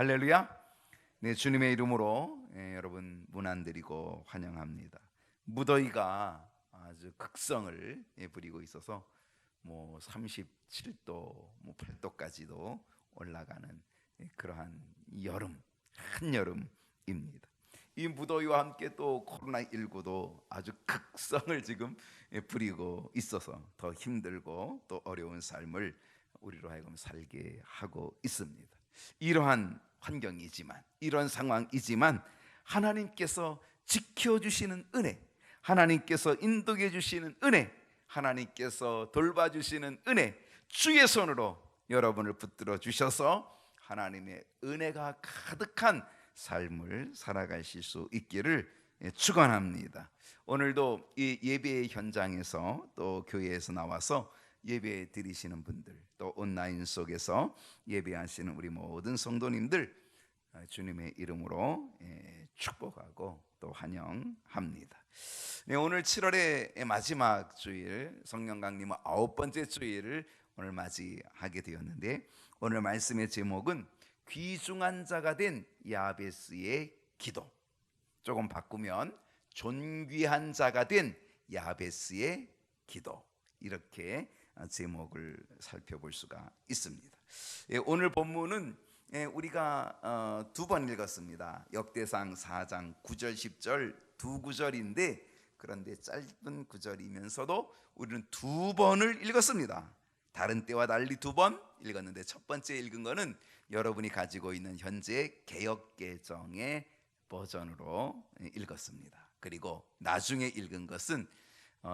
할렐루야. 네, 주님의 이름으로 여러분 문안드리고 환영합니다. 무더위가 아주 극성을 부리고 있어서 37도, 8도까지도 올라가는 그러한 여름, 한여름입니다. 이 무더위와 함께 또 코로나19도 아주 극성을 지금 부리고 있어서 더 힘들고 또 어려운 삶을 우리로 하여금 살게 하고 있습니다. 이러한 환경이지만, 이런 상황이지만 하나님께서 지켜주시는 은혜, 하나님께서 인도해 주시는 은혜, 하나님께서 돌봐주시는 은혜, 주의 손으로 여러분을 붙들어 주셔서 하나님의 은혜가 가득한 삶을 살아가실 수 있기를 축원합니다. 오늘도 이 예배의 현장에서 또 교회에서 나와서 예배 드리시는 분들, 또 온라인 속에서 예배하시는 우리 모든 성도님들 주님의 이름으로 축복하고 또 환영합니다. 네, 오늘 7월의 마지막 주일, 성령 강림의 9번째 주일을 오늘 맞이하게 되었는데, 오늘 말씀의 제목은 귀중한 자가 된 야베스의 기도, 조금 바꾸면 존귀한 자가 된 야베스의 기도, 이렇게 제목을 살펴볼 수가 있습니다. 오늘 본문은 우리가 두 번 읽었습니다. 역대상 4장 9절 10절 두 구절인데, 그런데 짧은 구절이면서도 우리는 두 번을 읽었습니다. 다른 때와 달리 두 번 읽었는데, 첫 번째 읽은 거는 여러분이 가지고 있는 현재 개역개정의 버전으로 읽었습니다. 그리고 나중에 읽은 것은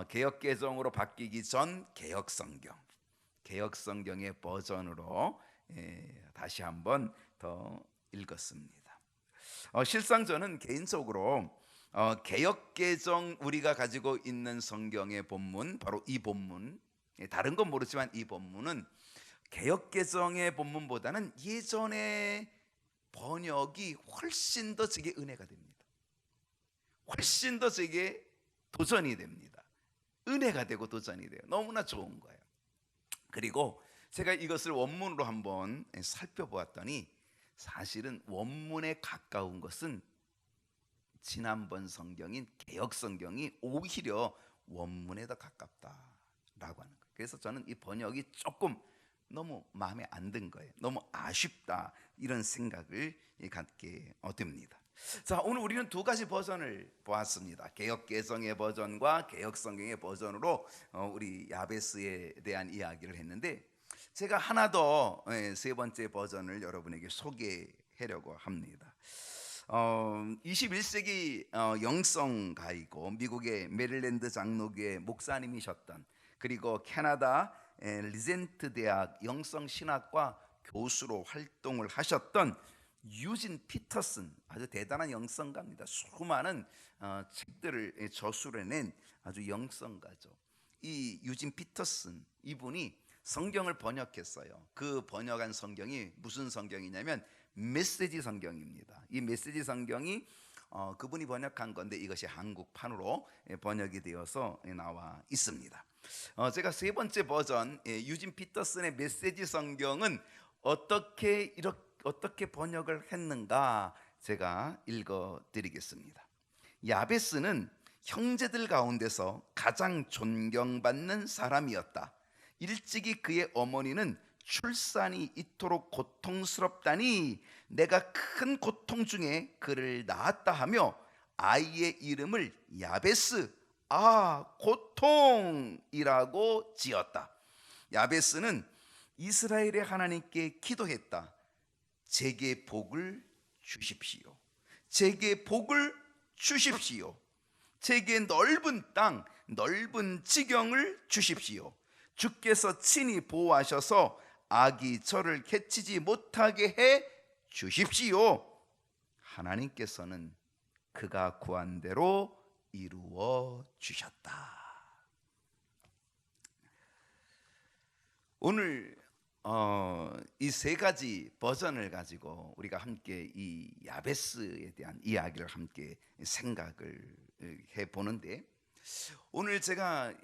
개역개정으로 바뀌기 전 개역성경의 버전으로 다시 한번 더 읽었습니다. 실상 저는 개인적으로 개역개정, 우리가 가지고 있는 성경의 본문, 바로 이 본문, 다른 건 모르지만 이 본문은 개역개정의 본문보다는 예전의 번역이 훨씬 더 제게 은혜가 됩니다. 훨씬 더 제게 도전이 됩니다. 은혜가 되고 도전이 돼요. 너무나 좋은 거예요. 그리고 제가 이것을 원문으로 한번 살펴보았더니, 사실은 원문에 가까운 것은 지난번 성경인 개역 성경이 오히려 원문에 더 가깝다라고 하는 거예요. 그래서 저는 이 번역이 조금 너무 마음에 안 든 거예요. 너무 아쉽다, 이런 생각을 갖게 됩니다. 자, 오늘 우리는 두 가지 버전을 보았습니다. 개역개정의 버전과 개역성경의 버전으로 우리 야베스에 대한 이야기를 했는데, 제가 하나 더 세 번째 버전을 여러분에게 소개하려고 합니다. 21세기 영성가이고 미국의 메릴랜드 장로교회 목사님이셨던, 그리고 캐나다 리젠트 대학 영성신학과 교수로 활동을 하셨던 유진 피터슨, 아주 대단한 영성가입니다. 수많은 책들을 저술해 낸 아주 영성가죠. 이 유진 피터슨, 이분이 성경을 번역했어요. 그 번역한 성경이 무슨 성경이냐면 메시지 성경입니다. 이 메시지 성경이 그분이 번역한 건데, 이것이 한국판으로 번역이 되어서 나와 있습니다. 제가 세 번째 버전, 유진 피터슨의 메시지 성경은 어떻게 번역을 했는가 제가 읽어드리겠습니다. 야베스는 형제들 가운데서 가장 존경받는 사람이었다. 일찍이 그의 어머니는 출산이 이토록 고통스럽다니 내가 큰 고통 중에 그를 낳았다 하며 아이의 이름을 야베스, 고통이라고 지었다. 야베스는 이스라엘의 하나님께 기도했다. 제게 복을 주십시오. 제게 복을 주십시오. 제게 넓은 땅, 넓은 지경을 주십시오. 주께서 친히 보호하셔서 악이 저를 해치지 못하게 해 주십시오. 하나님께서는 그가 구한 대로 이루어 주셨다. 오늘 이 세 가지 버전을 가지고 우리가 함께 이 야베스에 대한 이야기를 함께 생각을 해보는데, 오늘 제가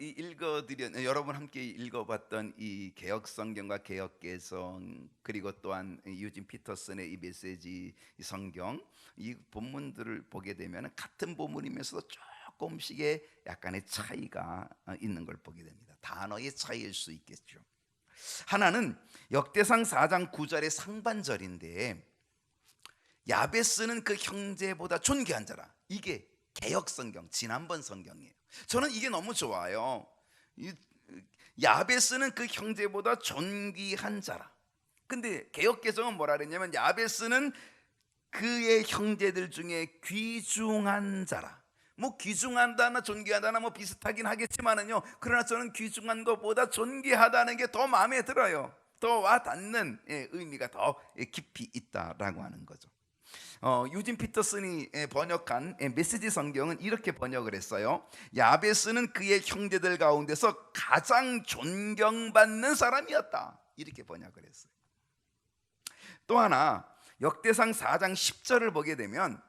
여러분 함께 읽어봤던 이 개혁 성경과 개혁 개정, 그리고 또한 유진 피터슨의 이 메시지 이 성경, 이 본문들을 보게 되면 같은 본문이면서도 조금씩의 약간의 차이가 있는 걸 보게 됩니다. 단어의 차이일 수 있겠죠. 하나는 역대상 4장 9절의 상반절인데, 야베스는 그 형제보다 존귀한 자라. 이게 개혁 성경, 지난번 성경이에요. 저는 이게 너무 좋아요. 야베스는 그 형제보다 존귀한 자라. 근데 개혁 개정은 뭐라 그랬냐면, 야베스는 그의 형제들 중에 귀중한 자라. 뭐 귀중하다나 존귀하다나 뭐 비슷하긴 하겠지만은요, 그러나 저는 귀중한 것보다 존귀하다는 게 더 마음에 들어요. 더 와닿는 의미가 더 깊이 있다라고 하는 거죠. 유진 피터슨이 번역한 메시지 성경은 이렇게 번역을 했어요. 야베스는 그의 형제들 가운데서 가장 존경받는 사람이었다, 이렇게 번역을 했어요. 또 하나, 역대상 4장 10절을 보게 되면,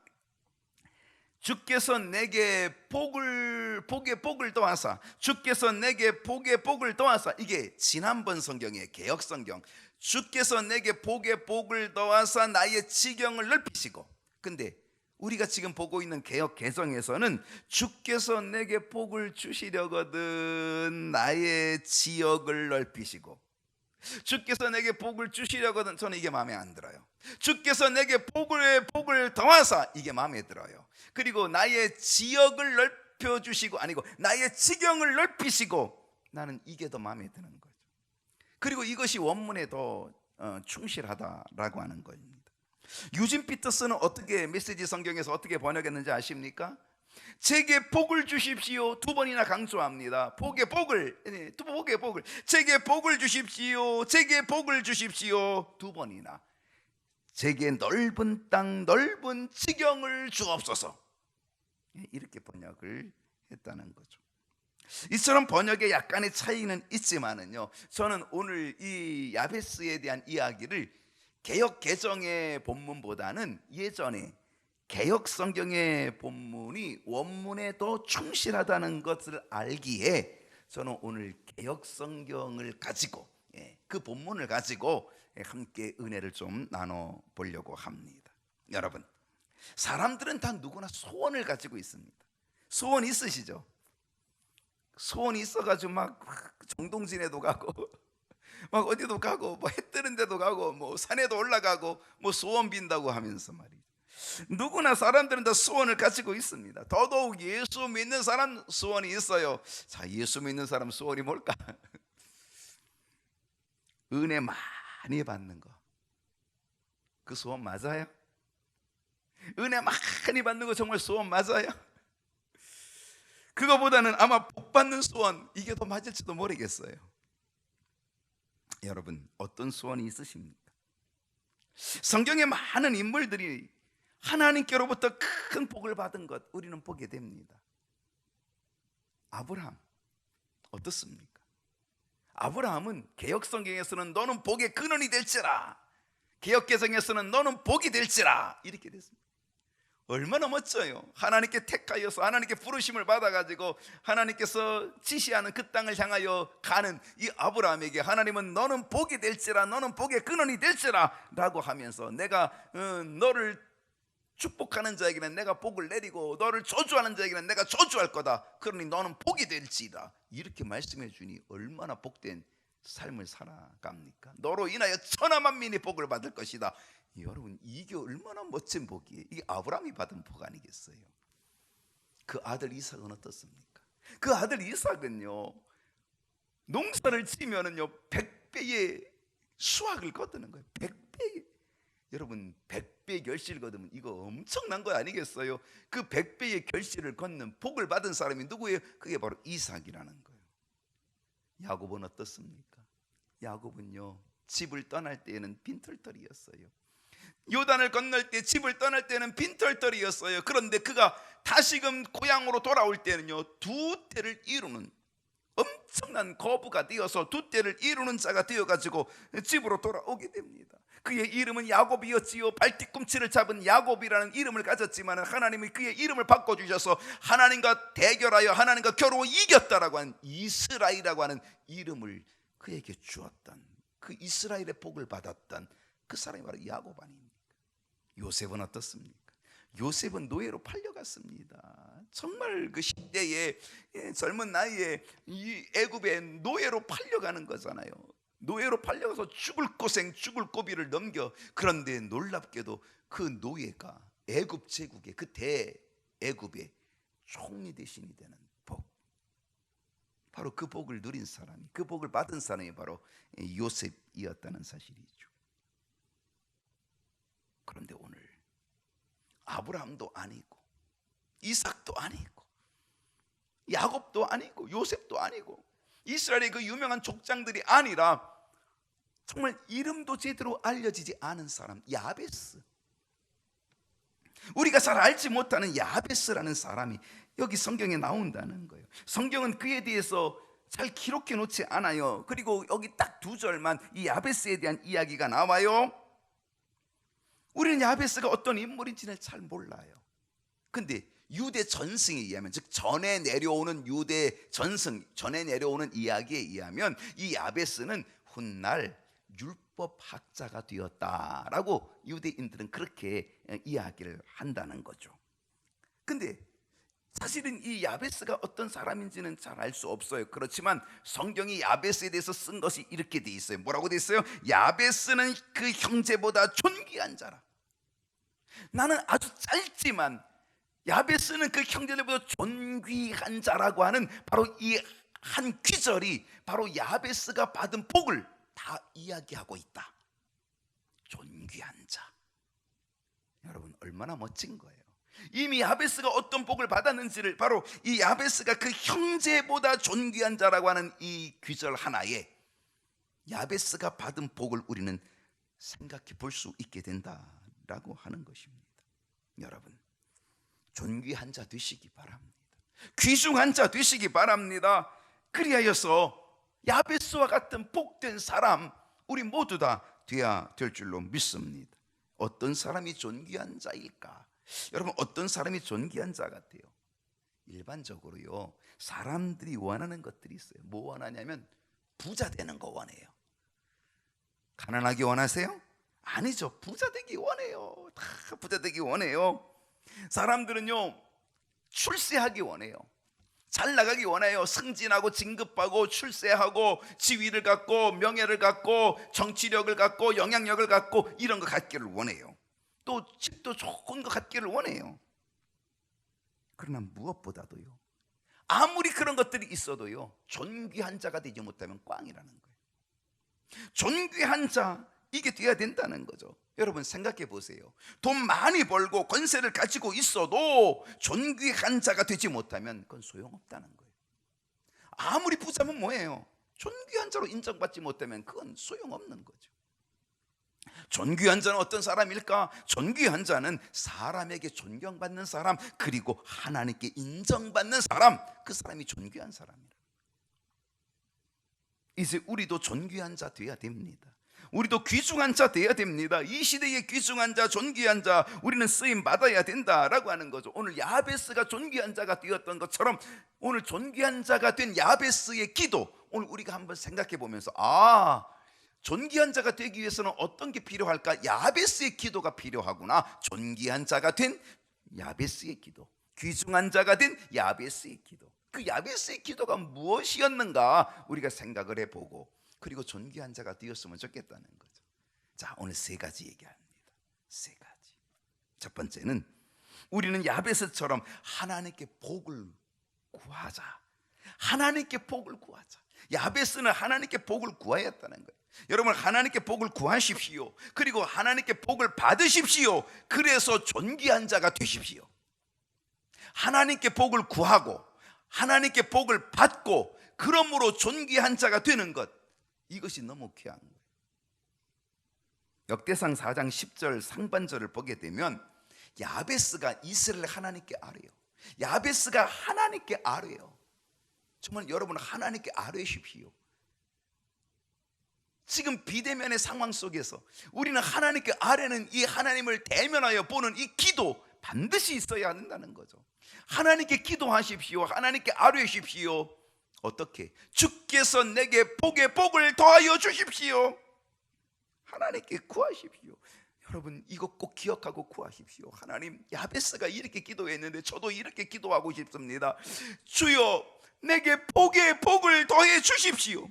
주께서 내게 복의 복을 더하사, 주께서 내게 복의 복을 더하사. 이게 지난번 성경의 개혁 성경. 주께서 내게 복의 복을 더하사 나의 지경을 넓히시고. 근데 우리가 지금 보고 있는 개혁 개정에서는 주께서 내게 복을 주시려거든 나의 지역을 넓히시고. 주께서 내게 복을 주시려거든, 저는 이게 마음에 안 들어요. 주께서 내게 복을 더하사, 이게 마음에 들어요. 그리고 나의 지역을 넓혀주시고, 아니고 나의 지경을 넓히시고, 나는 이게 더 마음에 드는 거죠. 그리고 이것이 원문에 더 충실하다라고 하는 겁니다. 유진 피터스는 어떻게 메시지 성경에서 어떻게 번역했는지 아십니까? 제게 복을 주십시오, 두 번이나 강조합니다. 복의 복을, 제게 복을 주십시오, 제게 복을 주십시오, 두 번이나. 제게 넓은 땅, 넓은 지경을 주옵소서, 이렇게 번역을 했다는 거죠. 이처럼 번역에 약간의 차이는 있지만은요, 저는 오늘 이 야베스에 대한 이야기를 개혁 개정의 본문보다는 예전에 개혁 성경의 본문이 원문에 더 충실하다는 것을 알기에, 저는 오늘 개혁 성경을 가지고, 그 본문을 가지고 함께 은혜를 좀 나눠 보려고 합니다. 여러분, 사람들은 다 누구나 소원을 가지고 있습니다. 소원 있으시죠? 소원이 있어가지고 막 정동진에도 가고, 막 어디도 가고, 뭐 해 뜨는 데도 가고, 뭐 산에도 올라가고, 뭐 소원 빈다고 하면서 말이죠. 누구나 사람들은 다 소원을 가지고 있습니다. 더더욱 예수 믿는 사람 소원이 있어요. 자, 예수 믿는 사람 소원이 뭘까? 은혜 많이 받는 거. 그 소원 맞아요? 은혜 많이 받는 거 정말 소원 맞아요? 그거보다는 아마 복 받는 소원, 이게 더 맞을지도 모르겠어요. 여러분, 어떤 소원이 있으십니까? 성경에 많은 인물들이 하나님께로부터 큰 복을 받은 것 우리는 보게 됩니다. 아브라함 어떻습니까? 아브라함은 개혁 성경에서는 너는 복의 근원이 될지라, 개혁 개정에서는 너는 복이 될지라, 이렇게 됐습니다. 얼마나 멋져요. 하나님께 택하여서 하나님께 부르심을 받아가지고 하나님께서 지시하는 그 땅을 향하여 가는 이 아브라함에게 하나님은 너는 복이 될지라, 너는 복의 근원이 될지라 라고 하면서, 내가 너를 축복하는 자에게는 내가 복을 내리고 너를 저주하는 자에게는 내가 저주할 거다, 그러니 너는 복이 될지다, 이렇게 말씀해 주니 얼마나 복된 삶을 살아갑니까? 너로 인하여 천하 만민이 복을 받을 것이다. 여러분, 이게 얼마나 멋진 복이에요. 이게 아브라함이 받은 복 아니겠어요? 그 아들 이삭은 어떻습니까? 그 아들 이삭은요, 농사를 지면은요 100배의 수확을 거두는 거예요. 100배. 여러분, 100배의 결실을 거두면 이거 엄청난 거 아니겠어요? 그 100배의 결실을 걷는 복을 받은 사람이 누구예요? 그게 바로 이삭이라는 거예요. 야곱은 어떻습니까? 야곱은요, 집을 떠날 때에는 빈털터리였어요. 요단을 건널 때, 집을 떠날 때는 빈털터리였어요. 그런데 그가 다시금 고향으로 돌아올 때는요, 두 때를 이루는 엄청난 거부가 되어서 두 때를 이루는 자가 되어가지고 집으로 돌아오게 됩니다. 그의 이름은 야곱이었지요. 발뒤꿈치를 잡은 야곱이라는 이름을 가졌지만 하나님이 그의 이름을 바꿔주셔서 하나님과 대결하여 하나님과 겨루어 이겼다라고 하는 이스라엘이라고 하는 이름을 그에게 주었던, 그 이스라엘의 복을 받았던 그 사람이 바로 야곱 아닙니까? 요셉은 어떻습니까? 요셉은 노예로 팔려갔습니다. 정말 그 10대의 젊은 나이에 이 애굽의 노예로 팔려가는 거잖아요. 노예로 팔려가서 죽을 고생 죽을 고비를 넘겨, 그런데 놀랍게도 그 노예가 애굽 제국의 그 대애굽의 총리 대신이 되는 복, 바로 그 복을 누린 사람이, 그 복을 받은 사람이 바로 요셉이었다는 사실이죠. 그런데 오늘 아브라함도 아니고 이삭도 아니고 야곱도 아니고 요셉도 아니고 이스라엘의 그 유명한 족장들이 아니라 정말 이름도 제대로 알려지지 않은 사람, 야베스, 우리가 잘 알지 못하는 야베스라는 사람이 여기 성경에 나온다는 거예요. 성경은 그에 대해서 잘 기록해 놓지 않아요. 그리고 여기 딱 2절만 이 야베스에 대한 이야기가 나와요. 우리는 야베스가 어떤 인물인지는 잘 몰라요. 근데 유대 전승에 의하면, 즉 전에 내려오는 유대 전승, 전에 내려오는 이야기에 의하면 이 야베스는 훗날 율법학자가 되었다라고 유대인들은 그렇게 이야기를 한다는 거죠. 근데 사실은 이 야베스가 어떤 사람인지는 잘 알 수 없어요. 그렇지만 성경이 야베스에 대해서 쓴 것이 이렇게 돼 있어요. 뭐라고 돼 있어요? 야베스는 그 형제보다 존귀한 자라. 나는 아주 짧지만 야베스는 그 형제들보다 존귀한 자라고 하는 바로 이 한 귀절이 바로 야베스가 받은 복을 다 이야기하고 있다. 존귀한 자. 여러분, 얼마나 멋진 거예요. 이미 야베스가 어떤 복을 받았는지를 바로 이 야베스가 그 형제보다 존귀한 자라고 하는 이 귀절 하나에 야베스가 받은 복을 우리는 생각해 볼 수 있게 된다라고 하는 것입니다. 여러분, 존귀한 자 되시기 바랍니다. 귀중한 자 되시기 바랍니다. 그리하여서 야베스와 같은 복된 사람 우리 모두 다 되어야 될 줄로 믿습니다. 어떤 사람이 존귀한 자일까? 여러분, 어떤 사람이 존귀한 자 같아요? 일반적으로요, 사람들이 원하는 것들이 있어요. 뭐 원하냐면 부자 되는 거 원해요. 가난하기 원하세요? 아니죠. 부자 되기 원해요. 다 부자 되기 원해요. 사람들은요, 출세하기 원해요. 잘 나가기 원해요. 승진하고 진급하고 출세하고 지위를 갖고 명예를 갖고 정치력을 갖고 영향력을 갖고 이런 거 갖기를 원해요. 또 집도 좋은 거 갖기를 원해요. 그러나 무엇보다도요, 아무리 그런 것들이 있어도요, 존귀한 자가 되지 못하면 꽝이라는 거예요. 존귀한 자, 이게 돼야 된다는 거죠. 여러분, 생각해 보세요. 돈 많이 벌고 권세를 가지고 있어도 존귀한 자가 되지 못하면 그건 소용없다는 거예요. 아무리 부자면 뭐예요? 존귀한 자로 인정받지 못하면 그건 소용없는 거죠. 존귀한 자는 어떤 사람일까? 존귀한 자는 사람에게 존경받는 사람, 그리고 하나님께 인정받는 사람, 그 사람이 존귀한 사람이라. 이제 우리도 존귀한 자 되어야 됩니다. 우리도 귀중한 자 되어야 됩니다. 이 시대의 귀중한 자, 존귀한 자, 우리는 쓰임 받아야 된다라고 하는 거죠. 오늘 야베스가 존귀한 자가 되었던 것처럼 오늘 존귀한 자가 된 야베스의 기도, 오늘 우리가 한번 생각해 보면서, 존귀한 자가 되기 위해서는 어떤 게 필요할까? 야베스의 기도가 필요하구나. 존귀한 자가 된 야베스의 기도, 귀중한 자가 된 야베스의 기도, 그 야베스의 기도가 무엇이었는가 우리가 생각을 해보고, 그리고 존귀한 자가 되었으면 좋겠다는 거죠. 자, 오늘 3가지 얘기합니다. 3가지. 첫 번째는 우리는 야베스처럼 하나님께 복을 구하자. 하나님께 복을 구하자. 야베스는 하나님께 복을 구해야 했다는 거예요. 여러분, 하나님께 복을 구하십시오. 그리고 하나님께 복을 받으십시오. 그래서 존귀한 자가 되십시오. 하나님께 복을 구하고 하나님께 복을 받고 그러므로 존귀한 자가 되는 것, 이것이 너무 귀한 거예요. 역대상 4장 10절 상반절을 보게 되면 야베스가 이스라엘 하나님께 아뢰요. 야베스가 하나님께 아뢰요. 정말 여러분, 하나님께 아뢰십시오. 지금 비대면의 상황 속에서 우리는 하나님께 아뢰는 이 하나님을 대면하여 보는 이 기도 반드시 있어야 한다는 거죠. 하나님께 기도하십시오. 하나님께 아뢰십시오. 어떻게? 주께서 내게 복에 복을 더하여 주십시오. 하나님께 구하십시오. 여러분, 이거 꼭 기억하고 구하십시오. 하나님, 야베스가 이렇게 기도했는데 저도 이렇게 기도하고 싶습니다. 주여, 내게 복에 복을 더해 주십시오.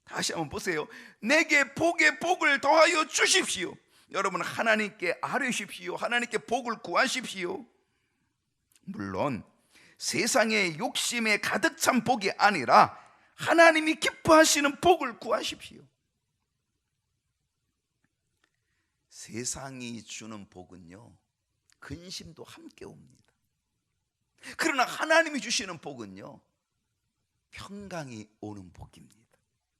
다시 한번 보세요. 내게 복에 복을 더하여 주십시오. 여러분, 하나님께 아뢰십시오. 하나님께 복을 구하십시오. 물론 세상의 욕심에 가득 찬 복이 아니라 하나님이 기뻐하시는 복을 구하십시오. 세상이 주는 복은요, 근심도 함께 옵니다. 그러나 하나님이 주시는 복은요, 평강이 오는 복입니다.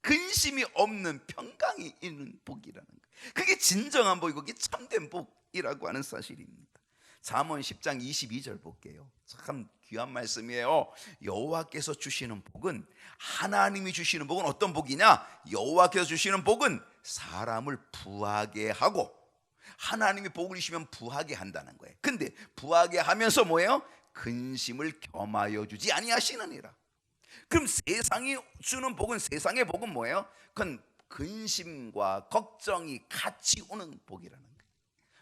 근심이 없는 평강이 있는 복이라는 거예요. 그게 진정한 복이고 그게 참된 복이라고 하는 사실입니다. 잠언 10장 22절 볼게요. 참 귀한 말씀이에요. 여호와께서 주시는 복은, 하나님이 주시는 복은 어떤 복이냐? 여호와께서 주시는 복은 사람을 부하게 하고, 하나님이 복을 주시면 부하게 한다는 거예요. 근데 부하게 하면서 뭐예요? 근심을 겸하여 주지 아니하시느니라. 그럼 세상이 주는 복은, 세상의 복은 뭐예요? 그건 근심과 걱정이 같이 오는 복이라는 거예요.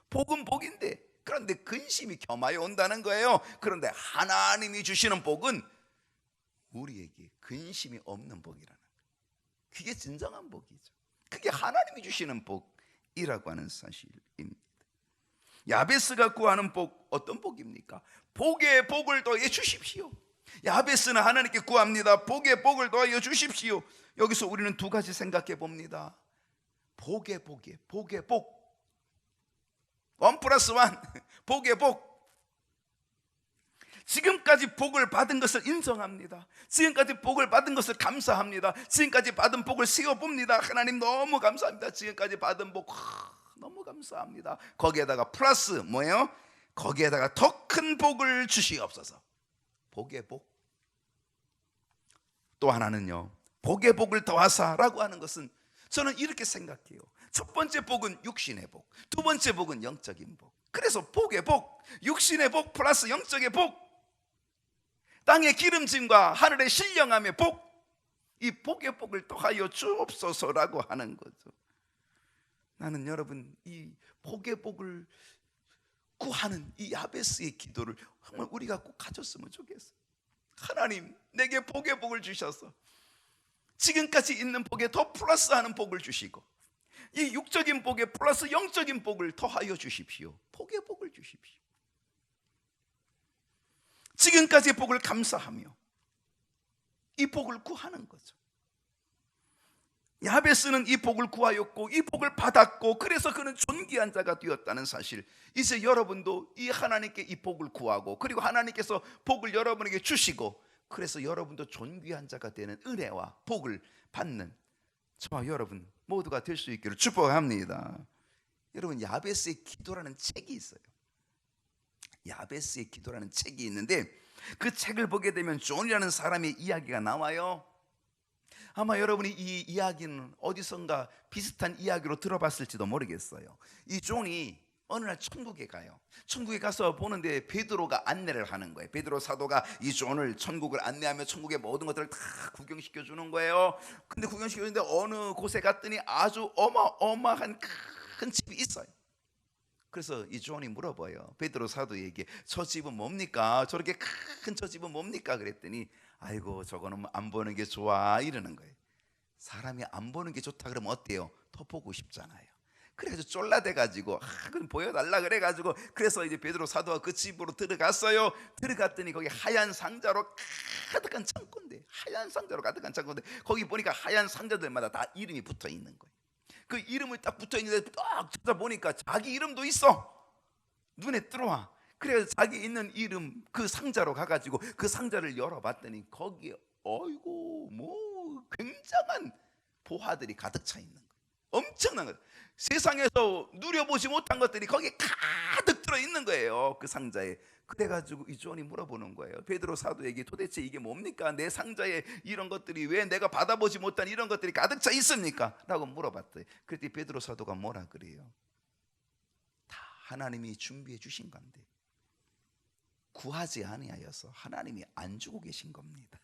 복은 복인데, 그런데 근심이 겸하여 온다는 거예요. 그런데 하나님이 주시는 복은 우리에게 근심이 없는 복이라는 거예요. 그게 진정한 복이죠. 그게 하나님이 주시는 복이라고 하는 사실입니다. 야베스가 구하는 복, 어떤 복입니까? 복에 복을 더해 주십시오. 야베스는 하나님께 구합니다. 복에 복을 더하여 주십시오. 여기서 우리는 두 가지 생각해 봅니다. 복에 복. 1+1, 복에 복. 지금까지 복을 받은 것을 인정합니다. 지금까지 복을 받은 것을 감사합니다. 지금까지 받은 복을 세워봅니다. 하나님 너무 감사합니다. 지금까지 받은 복 너무 감사합니다. 거기에다가 플러스 뭐예요? 거기에다가 더 큰 복을 주시옵소서. 복의 복. 또 하나는요, 복의 복을 더하사라고 하는 것은 저는 이렇게 생각해요. 첫 번째 복은 육신의 복, 두 번째 복은 영적인 복. 그래서 복의 복, 육신의 복 플러스 영적의 복, 땅의 기름짐과 하늘의 신령함의 복, 이 복의 복을 더하여 주옵소서라고 하는 거죠. 나는 여러분, 이 복의 복을 구하는 이 야베스의 기도를 정말 우리가 꼭 가졌으면 좋겠어요. 하나님, 내게 복의 복을 주셔서 지금까지 있는 복에 더 플러스하는 복을 주시고, 이 육적인 복에 플러스 영적인 복을 더하여 주십시오. 복의 복을 주십시오. 지금까지의 복을 감사하며 이 복을 구하는 거죠. 야베스는 이 복을 구하였고 이 복을 받았고, 그래서 그는 존귀한 자가 되었다는 사실. 이제 여러분도 이 하나님께 이 복을 구하고, 그리고 하나님께서 복을 여러분에게 주시고, 그래서 여러분도 존귀한 자가 되는 은혜와 복을 받는 저와 여러분 모두가 될 수 있기를 축복합니다. 여러분, 야베스의 기도라는 책이 있어요. 야베스의 기도라는 책이 있는데, 그 책을 보게 되면 존이라는 사람의 이야기가 나와요. 아마 여러분이 이 이야기는 어디선가 비슷한 이야기로 들어봤을지도 모르겠어요. 이 존이 어느 날 천국에 가요. 천국에 가서 보는데 베드로가 안내를 하는 거예요. 베드로 사도가 이 존을 천국을 안내하며 천국의 모든 것들을 다 구경시켜 주는 거예요. 근데 구경시켜 주는데 어느 곳에 갔더니 아주 어마어마한 큰 집이 있어요. 그래서 이 존이 물어봐요. 베드로 사도에게, 저 집은 뭡니까? 저렇게 큰 저 집은 뭡니까? 그랬더니, 아이고, 저거는 안 보는 게 좋아, 이러는 거예요. 사람이 안 보는 게 좋다 그러면 어때요? 더 보고 싶잖아요. 그래서 쫄라대가지고 그럼 보여달라 그래가지고, 그래서 이제 베드로 사도가 그 집으로 들어갔어요. 들어갔더니 거기 하얀 상자로 가득한 창고인데, 하얀 상자로 가득한 창고인데, 거기 보니까 하얀 상자들마다 다 이름이 붙어 있는 거예요. 그 이름을 딱 붙어 있는데 딱 찾아보니까 자기 이름도 있어. 눈에 들어와. 그래서 자기 있는 이름 그 상자로 가가지고 그 상자를 열어봤더니 거기에 어이고 뭐 굉장한 보화들이 가득 차 있는 거예요. 엄청난 거. 세상에서 누려보지 못한 것들이 거기에 가득 들어 있는 거예요, 그 상자에. 그래가지고 이 존이 물어보는 거예요. 베드로 사도에게 도대체 이게 뭡니까? 내 상자에 이런 것들이 왜 내가 받아보지 못한 이런 것들이 가득 차 있습니까? 라고 물어봤더니 그때 베드로 사도가 뭐라 그래요? 다 하나님이 준비해 주신 건데 구하지 아니하여서 하나님이 안 주고 계신 겁니다.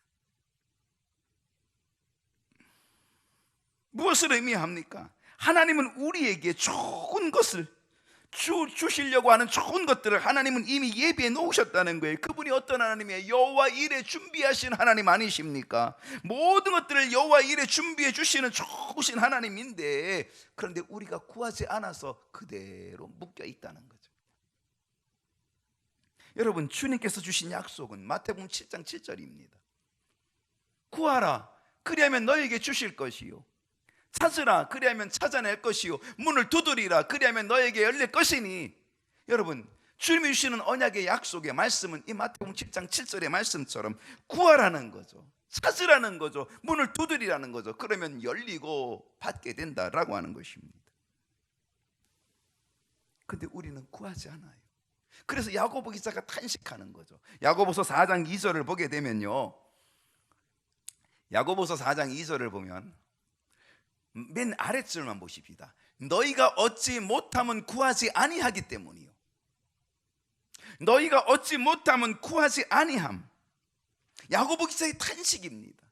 무엇을 의미합니까? 하나님은 우리에게 좋은 것을 주시려고 하는 좋은 것들을 하나님은 이미 예비해 놓으셨다는 거예요. 그분이 어떤 하나님이에요? 여호와 일에 준비하신 하나님 아니십니까? 모든 것들을 여호와 일에 준비해 주시는 좋으신 하나님인데, 그런데 우리가 구하지 않아서 그대로 묶여 있다는 거죠. 여러분, 주님께서 주신 약속은 마태복음 7장 7절입니다. 구하라 그리하면 너에게 주실 것이요, 찾으라 그리하면 찾아낼 것이요, 문을 두드리라 그리하면 너에게 열릴 것이니. 여러분, 주님이 주시는 언약의 약속의 말씀은 이 마태복음 7장 7절의 말씀처럼 구하라는 거죠, 찾으라는 거죠, 문을 두드리라는 거죠. 그러면 열리고 받게 된다라고 하는 것입니다. 근데 우리는 구하지 않아요. 그래서 야고보 기자가 탄식하는 거죠. 야고보서 4장 2절을 보게 되면요, 야고보서 4장 2절을 보면 맨 아랫줄만 보십시다. 너희가 얻지 못하면 구하지 아니하기 때문이요. 너희가 얻지 못하면 구하지 아니함. 야고보 기자의 탄식입니다.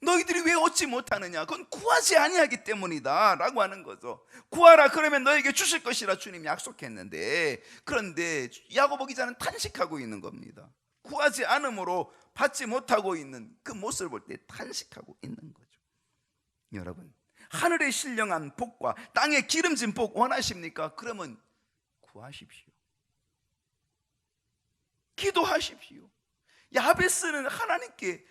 너희들이 왜 얻지 못하느냐? 그건 구하지 아니하기 때문이다 라고 하는 거죠. 구하라 그러면 너에게 주실 것이라 주님이 약속했는데, 그런데 야고보 기자는 탄식하고 있는 겁니다. 구하지 않음으로 받지 못하고 있는 그 모습을 볼 때 탄식하고 있는 거죠. 여러분, 하늘의 신령한 복과 땅의 기름진 복 원하십니까? 그러면 구하십시오. 기도하십시오. 야베스는 하나님께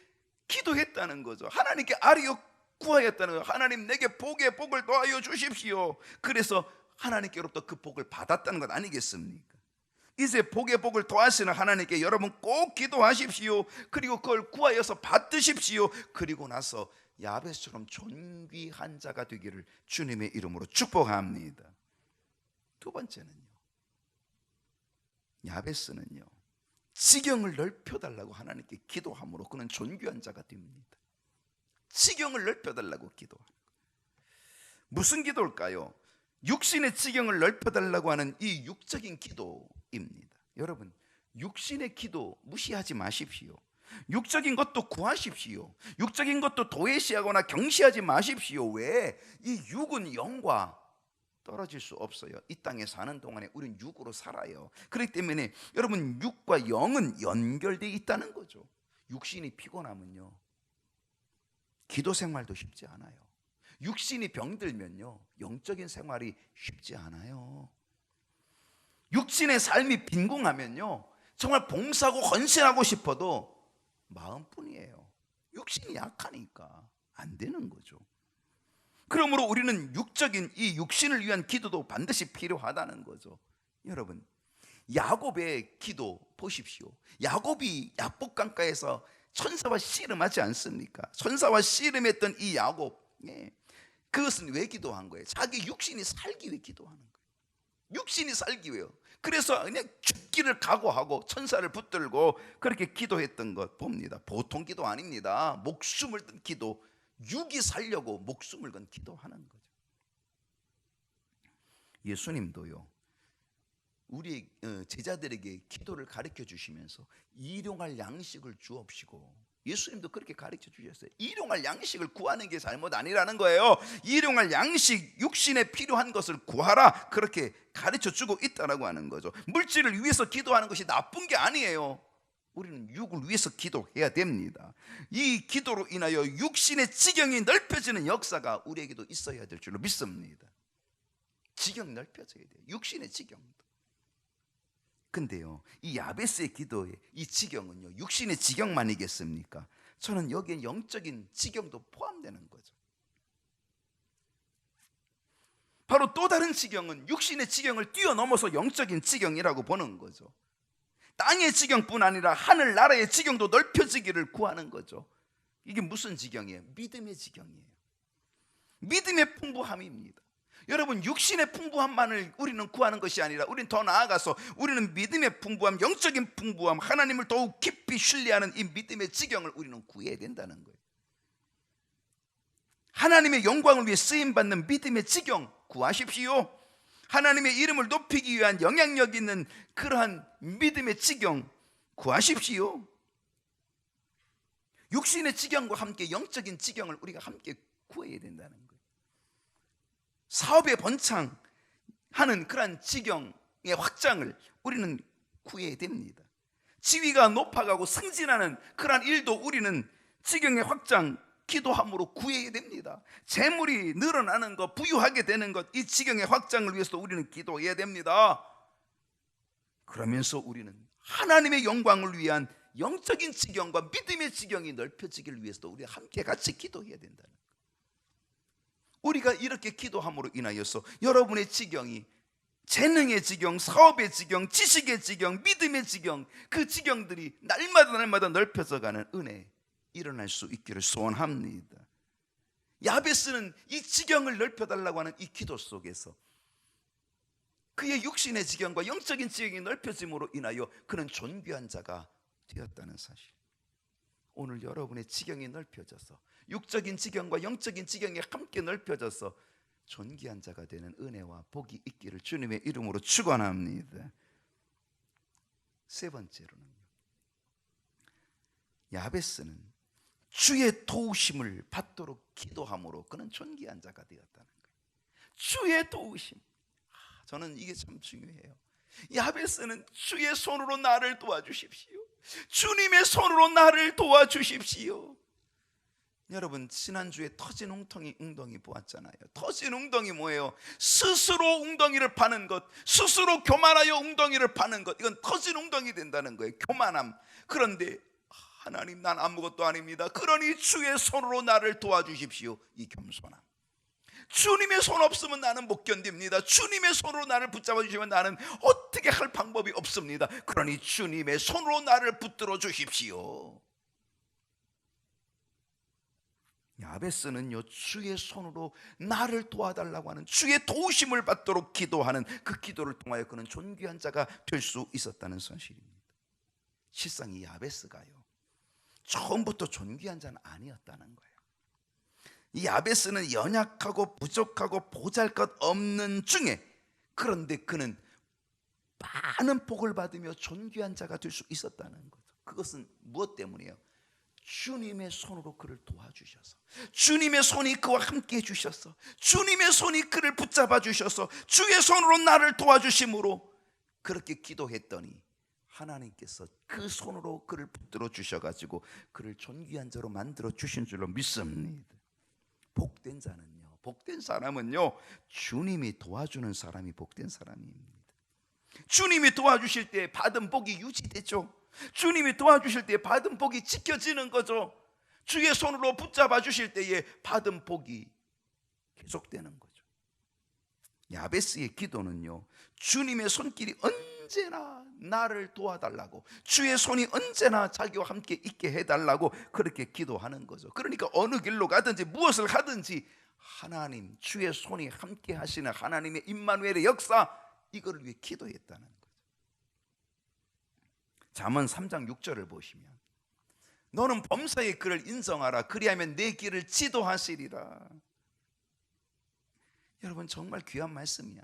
기도했다는 거죠. 하나님께 아뢰어 구하였다는 거죠. 하나님, 내게 복의 복을 더하여 주십시오. 그래서 하나님께로부터 그 복을 받았다는 것 아니겠습니까? 이제 복의 복을 더하시는 하나님께 여러분 꼭 기도하십시오. 그리고 그걸 구하여서 받으십시오. 그리고 나서 야베스처럼 존귀한 자가 되기를 주님의 이름으로 축복합니다. 두 번째는요, 야베스는요, 지경을 넓혀달라고 하나님께 기도함으로 그는 존귀한 자가 됩니다. 지경을 넓혀달라고 기도하는 거예요. 무슨 기도일까요? 육신의 지경을 넓혀달라고 하는 이 육적인 기도입니다. 여러분, 육신의 기도 무시하지 마십시오. 육적인 것도 구하십시오. 육적인 것도 도외시하거나 경시하지 마십시오. 왜? 이 육은 영과 떨어질 수 없어요. 이 땅에 사는 동안에 우리는 육으로 살아요. 그렇기 때문에 여러분, 육과 영은 연결되어 있다는 거죠. 육신이 피곤하면요, 기도 생활도 쉽지 않아요. 육신이 병들면요, 영적인 생활이 쉽지 않아요. 육신의 삶이 빈궁하면요, 정말 봉사하고 헌신하고 싶어도 마음뿐이에요. 육신이 약하니까 안 되는 거죠. 그러므로 우리는 육적인 이 육신을 위한 기도도 반드시 필요하다는 거죠. 여러분, 야곱의 기도 보십시오. 야곱이 야복강가에서 천사와 씨름하지 않습니까? 천사와 씨름했던 이 야곱, 그것은 왜 기도한 거예요? 자기 육신이 살기 위해 기도하는 거예요. 육신이 살기 위해요. 그래서 그냥 죽기를 각오하고 천사를 붙들고 그렇게 기도했던 것 봅니다. 보통 기도 아닙니다. 목숨을 든 기도, 육이 살려고 목숨을 건 기도하는 거죠. 예수님도요, 우리 제자들에게 기도를 가르쳐 주시면서 일용할 양식을 주옵시고, 예수님도 그렇게 가르쳐 주셨어요. 일용할 양식을 구하는 게 잘못 아니라는 거예요. 일용할 양식, 육신에 필요한 것을 구하라, 그렇게 가르쳐 주고 있다라고 하는 거죠. 물질을 위해서 기도하는 것이 나쁜 게 아니에요. 우리는 육을 위해서 기도해야 됩니다. 이 기도로 인하여 육신의 지경이 넓혀지는 역사가 우리에게도 있어야 될 줄로 믿습니다. 지경이 넓혀져야 돼요. 육신의 지경도. 근데요, 이 야베스의 기도의 이 지경은요, 육신의 지경만이겠습니까? 저는 여기에 영적인 지경도 포함되는 거죠. 바로 또 다른 지경은 육신의 지경을 뛰어넘어서 영적인 지경이라고 보는 거죠. 땅의 지경뿐 아니라 하늘나라의 지경도 넓혀지기를 구하는 거죠. 이게 무슨 지경이에요? 믿음의 지경이에요. 믿음의 풍부함입니다. 여러분, 육신의 풍부함만을 우리는 구하는 것이 아니라 우리는 더 나아가서 우리는 믿음의 풍부함, 영적인 풍부함, 하나님을 더욱 깊이 신뢰하는 이 믿음의 지경을 우리는 구해야 된다는 거예요. 하나님의 영광을 위해 쓰임받는 믿음의 지경 구하십시오. 하나님의 이름을 높이기 위한 영향력 있는 그러한 믿음의 지경 구하십시오. 육신의 지경과 함께 영적인 지경을 우리가 함께 구해야 된다는 거예요. 사업에 번창하는 그러한 지경의 확장을 우리는 구해야 됩니다. 지위가 높아가고 승진하는 그러한 일도 우리는 지경의 확장, 기도함으로 구해야 됩니다. 재물이 늘어나는 것, 부유하게 되는 것, 이 지경의 확장을 위해서도 우리는 기도해야 됩니다. 그러면서 우리는 하나님의 영광을 위한 영적인 지경과 믿음의 지경이 넓혀지기를 위해서도 우리가 함께 같이 기도해야 된다는 거예요. 우리가 이렇게 기도함으로 인하여서 여러분의 지경이 재능의 지경, 사업의 지경, 지식의 지경, 믿음의 지경, 그 지경들이 날마다 넓혀져 가는 은혜 일어날 수 있기를 소원합니다. 야베스는 이 지경을 넓혀달라고 하는 이 기도 속에서 그의 육신의 지경과 영적인 지경이 넓혀짐으로 인하여 그는 존귀한 자가 되었다는 사실. 오늘 여러분의 지경이 넓혀져서 육적인 지경과 영적인 지경이 함께 넓혀져서 존귀한 자가 되는 은혜와 복이 있기를 주님의 이름으로 축원합니다. 세 번째로는 야베스는 주의 도우심을 받도록 기도함으로 그는 존귀한 자가 되었다는 거예요. 주의 도우심, 저는 이게 참 중요해요. 야베스는 주의 손으로 나를 도와주십시오. 주님의 손으로 나를 도와주십시오. 여러분, 지난주에 터진 웅덩이 보았잖아요. 터진 웅덩이 뭐예요? 스스로 웅덩이를 파는 것, 스스로 교만하여 웅덩이를 파는 것, 이건 터진 웅덩이 된다는 거예요. 교만함. 그런데 하나님, 난 아무것도 아닙니다. 그러니 주의 손으로 나를 도와주십시오. 이 겸손함. 주님의 손 없으면 나는 못 견딥니다. 주님의 손으로 나를 붙잡아 주시면 나는 어떻게 할 방법이 없습니다. 그러니 주님의 손으로 나를 붙들어 주십시오. 야베스는요, 주의 손으로 나를 도와달라고 하는 주의 도우심을 받도록 기도하는 그 기도를 통하여 그는 존귀한 자가 될 수 있었다는 사실입니다. 실상 이 야베스가요, 처음부터 존귀한 자는 아니었다는 거예요. 이 야베스는 연약하고 부족하고 보잘것없는 중에, 그런데 그는 많은 복을 받으며 존귀한 자가 될 수 있었다는 거죠. 그것은 무엇 때문이에요? 주님의 손으로 그를 도와주셔서, 주님의 손이 그와 함께 해주셔서, 주님의 손이 그를 붙잡아 주셔서 주의 손으로 나를 도와주심으로 그렇게 기도했더니 하나님께서 그 손으로 그를 붙들어 주셔가지고 그를 존귀한 자로 만들어 주신 줄로 믿습니다. 복된 자는요, 복된 사람은요, 주님이 도와주는 사람이 복된 사람입니다. 주님이 도와주실 때 받은 복이 유지되죠. 주님이 도와주실 때 받은 복이 지켜지는 거죠. 주의 손으로 붙잡아 주실 때에 받은 복이 계속되는 거죠. 야베스의 기도는요, 주님의 손길이 언제나 나를 도와달라고, 주의 손이 언제나 자기와 함께 있게 해달라고 그렇게 기도하는 거죠. 그러니까 어느 길로 가든지 무엇을 하든지 하나님, 주의 손이 함께 하시는 하나님의 임마누엘의 역사, 이거를 위해 기도했다는 거죠. 잠언 3장 6절을 보시면, 너는 범사의 그를 인정하라. 그리하면 내 길을 지도하시리라. 여러분, 정말 귀한 말씀이야.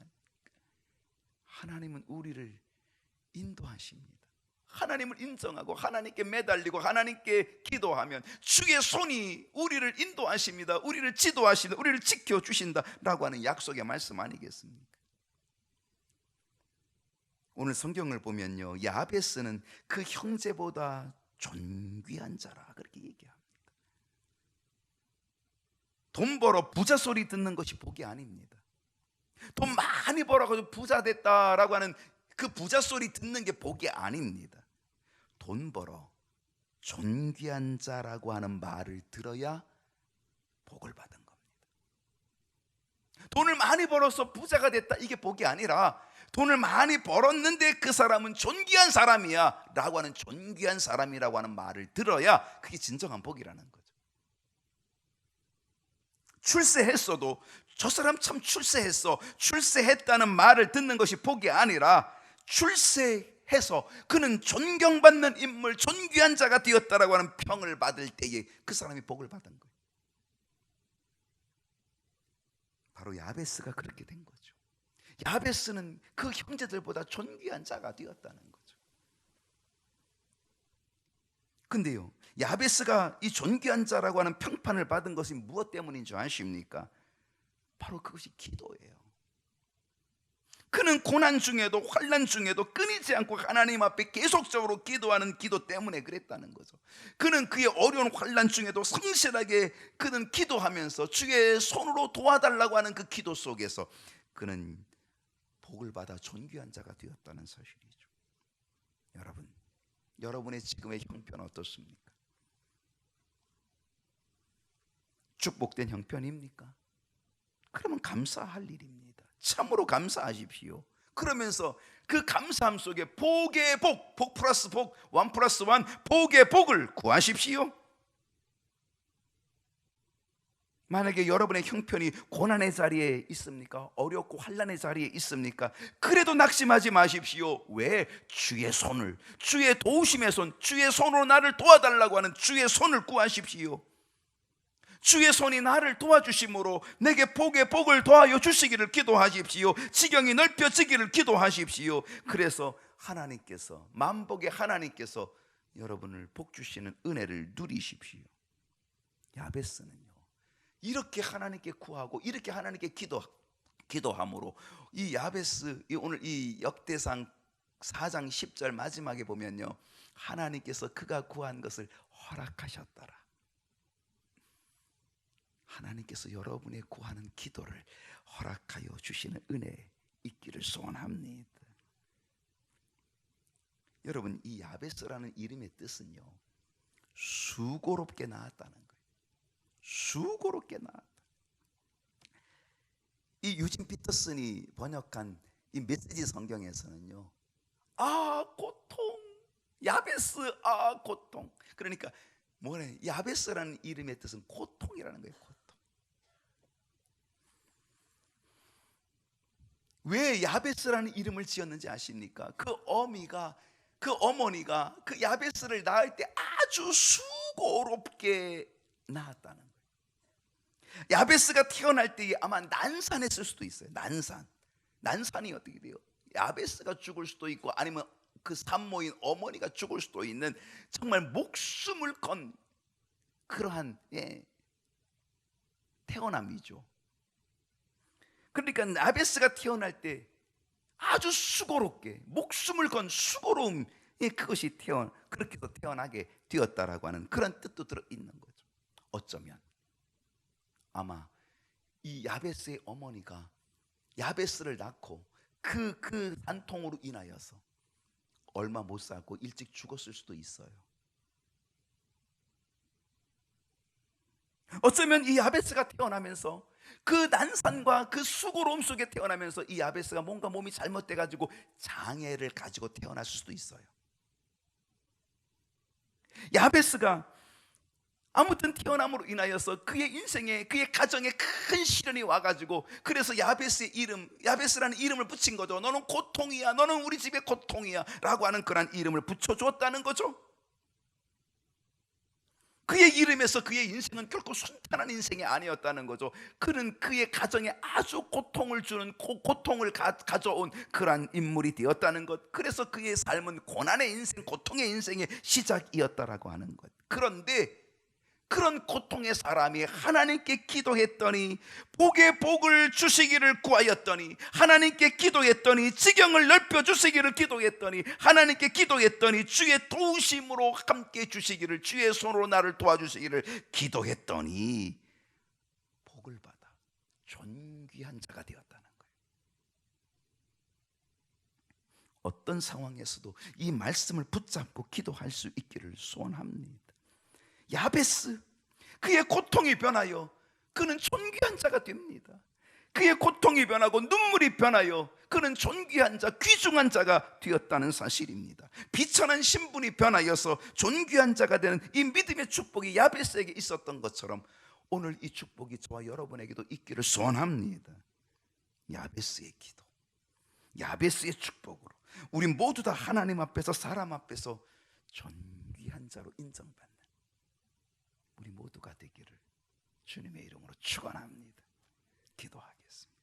하나님은 우리를 인도하십니다. 하나님을 인정하고 하나님께 매달리고 하나님께 기도하면 주의 손이 우리를 인도하십니다. 우리를 지도하신다. 우리를 지켜주신다 라고 하는 약속의 말씀 아니겠습니까? 오늘 성경을 보면요, 야베스는 그 형제보다 존귀한 자라 그렇게 얘기합니다. 돈 벌어 부자 소리 듣는 것이 복이 아닙니다. 돈 많이 벌어가지고 부자 됐다라고 하는 그 부자 소리 듣는 게 복이 아닙니다. 돈 벌어 존귀한 자라고 하는 말을 들어야 복을 받은 겁니다. 돈을 많이 벌어서 부자가 됐다, 이게 복이 아니라 돈을 많이 벌었는데 그 사람은 존귀한 사람이야 라고 하는 존귀한 사람이라고 하는 말을 들어야 그게 진정한 복이라는 거죠. 출세했어도 저 사람 참 출세했어, 출세했다는 말을 듣는 것이 복이 아니라 출세해서 그는 존경받는 인물, 존귀한 자가 되었다라고 하는 평을 받을 때에 그 사람이 복을 받은 거예요. 바로 야베스가 그렇게 된 거죠. 야베스는 그 형제들보다 존귀한 자가 되었다는 거죠. 근데요, 야베스가 이 존귀한 자라고 하는 평판을 받은 것이 무엇 때문인 줄 아십니까? 바로 그것이 기도예요. 그는 고난 중에도 환난 중에도 끊이지 않고 하나님 앞에 계속적으로 기도하는 기도 때문에 그랬다는 거죠. 그는 그의 어려운 환난 중에도 성실하게 그는 기도하면서 주의 손으로 도와달라고 하는 그 기도 속에서 그는 복을 받아 존귀한 자가 되었다는 사실이죠. 여러분, 여러분의 지금의 형편 어떻습니까? 축복된 형편입니까? 그러면 감사할 일입니다. 참으로 감사하십시오. 그러면서 그 감사함 속에 복의 복, 복 플러스 복, 원 플러스 원, 복의 복을 구하십시오. 만약에 여러분의 형편이 고난의 자리에 있습니까? 어렵고 환난의 자리에 있습니까? 그래도 낙심하지 마십시오. 왜? 주의 손을, 주의 도우심의 손, 주의 손으로 나를 도와달라고 하는 주의 손을 구하십시오. 주의 손이 나를 도와주심으로 내게 복의 복을 더하여 주시기를 기도하십시오. 지경이 넓혀지기를 기도하십시오. 그래서 하나님께서, 만복의 하나님께서 여러분을 복 주시는 은혜를 누리십시오. 야베스는요, 이렇게 하나님께 구하고 이렇게 하나님께 기도함으로 이 야베스, 오늘 이 역대상 4장 10절 마지막에 보면요, 하나님께서 그가 구한 것을 허락하셨더라. 하나님께서 여러분의 구하는 기도를 허락하여 주시는 은혜 있기를 소원합니다. 여러분, 이 야베스라는 이름의 뜻은요, 수고롭게 낳았다는 거예요. 수고롭게 낳았다. 이 유진 피터슨이 번역한 이 메시지 성경에서는요, 아 고통, 야베스, 아 고통. 그러니까 뭐래? 야베스라는 이름의 뜻은 고통이라는 거예요. 고통. 왜 야베스라는 이름을 지었는지 아십니까? 그 어머니가 그 야베스를 낳을 때 아주 수고롭게 낳았다는 거예요. 야베스가 태어날 때 아마 난산했을 수도 있어요. 난산이 어떻게 돼요? 야베스가 죽을 수도 있고 아니면 그 산모인 어머니가 죽을 수도 있는 정말 목숨을 건 그러한 태어남이죠. 그러니까 야베스가 태어날 때 아주 수고롭게 목숨을 건 수고로움, 그것이 그렇게 태어나게 되었다라고 하는 그런 뜻도 들어있는 거죠. 어쩌면 아마 이 야베스의 어머니가 야베스를 낳고 그 산통으로 인하여서 얼마 못 살고 일찍 죽었을 수도 있어요. 어쩌면 이 야베스가 태어나면서 그 난산과 그 수고로움 속에 태어나면서 이 야베스가 뭔가 몸이 잘못돼 가지고 장애를 가지고 태어났을 수도 있어요. 야베스가 아무튼 태어남으로 인하여서 그의 인생에, 그의 가정에 큰 시련이 와가지고, 그래서 야베스라는 이름을 붙인 거죠. 너는 고통이야, 너는 우리 집의 고통이야 라고 하는 그런 이름을 붙여주었다는 거죠. 그의 이름에서 그의 인생은 결코 순탄한 인생이 아니었다는 거죠. 그는 그의 가정에 아주 고통을 주는, 고통을 가져온 그러한 인물이 되었다는 것. 그래서 그의 삶은 고난의 인생, 고통의 인생의 시작이었다라고 하는 것. 그런데 그런 고통의 사람이 하나님께 기도했더니, 복의 복을 주시기를 구하였더니, 하나님께 기도했더니, 지경을 넓혀 주시기를 기도했더니, 하나님께 기도했더니 주의 도우심으로 함께 주시기를, 주의 손으로 나를 도와주시기를 기도했더니 복을 받아 존귀한 자가 되었다는 거예요. 어떤 상황에서도 이 말씀을 붙잡고 기도할 수 있기를 소원합니다. 야베스, 그의 고통이 변하여 그는 존귀한 자가 됩니다. 그의 고통이 변하고 눈물이 변하여 그는 존귀한 자, 귀중한 자가 되었다는 사실입니다. 비천한 신분이 변하여서 존귀한 자가 되는 이 믿음의 축복이 야베스에게 있었던 것처럼 오늘 이 축복이 저와 여러분에게도 있기를 소원합니다. 야베스의 기도, 야베스의 축복으로 우리 모두 다 하나님 앞에서 사람 앞에서 존귀한 자로 인정받는 우리 모두가 되기를 주님의 이름으로 축원합니다. 기도하겠습니다.